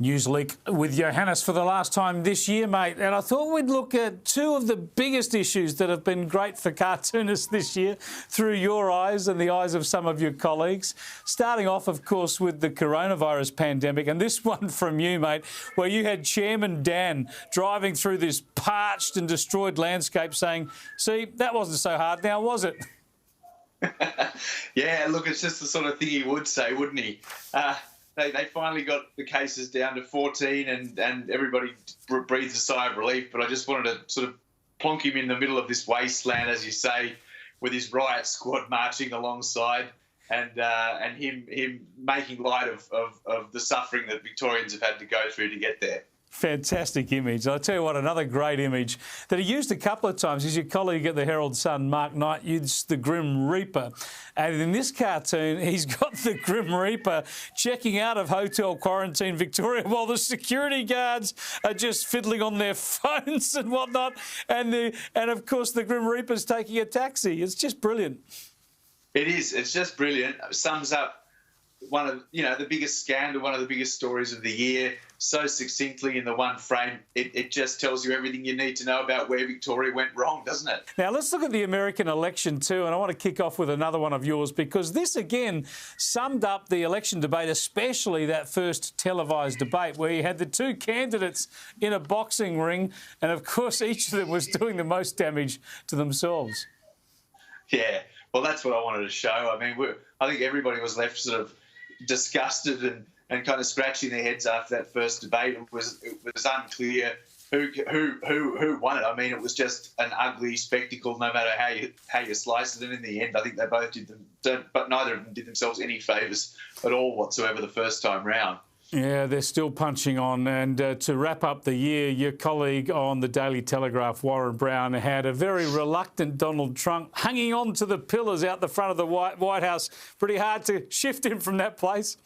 News Leak with Johannes for the last time this year, mate. And I thought we'd look at two of the biggest issues that have been great for cartoonists this year through your eyes and the eyes of some of your colleagues. Starting off, of course, with the coronavirus pandemic. And this one from you, mate, where you had Chairman Dan driving through this parched and destroyed landscape saying, see, that wasn't so hard now, was it? Yeah, look, it's just the sort of thing he would say, wouldn't he? They finally got the cases down to 14 and everybody breathed a sigh of relief, but I just wanted to sort of plonk him in the middle of this wasteland, as you say, with his riot squad marching alongside and him making light of the suffering that Victorians have had to go through to get there. Fantastic image. I'll tell you what, another great image that he used a couple of times is your colleague at the Herald Sun, Mark Knight, used the Grim Reaper. And in this cartoon, he's got the Grim Reaper checking out of hotel quarantine Victoria while the security guards are just fiddling on their phones and whatnot. And of course, the Grim Reaper's taking a taxi. It's just brilliant. It is. It's just brilliant. It sums up one of, the biggest scandal, one of the biggest stories of the year, so succinctly in the one frame. It just tells you everything you need to know about where Victoria went wrong, doesn't it? Now, let's look at the American election too, and I want to kick off with another one of yours because this, again, summed up the election debate, especially that first televised debate where you had the two candidates in a boxing ring, and, of course, each of them was doing the most damage to themselves. Yeah, well, that's what I wanted to show. I mean, I think everybody was left sort of disgusted and kind of scratching their heads after that first debate. It was unclear who won it. I mean, it was just an ugly spectacle, no matter how you slice it. And in the end, I think they both but neither of them did themselves any favours at all whatsoever the first time round. Yeah, they're still punching on. And to wrap up the year, your colleague on the Daily Telegraph, Warren Brown, had a very reluctant Donald Trump hanging on to the pillars out the front of the White House. Pretty hard to shift him from that place.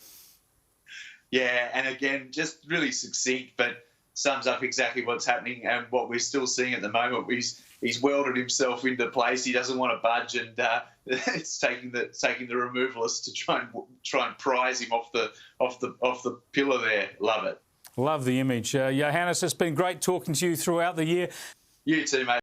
Yeah, and again, just really succinct, but sums up exactly what's happening and what we're still seeing at the moment. He's welded himself into place. He doesn't want to budge, and it's taking the removalists to try and prise him off the pillar there. Love it. Love the image. Johannes, it's been great talking to you throughout the year. You too, mate.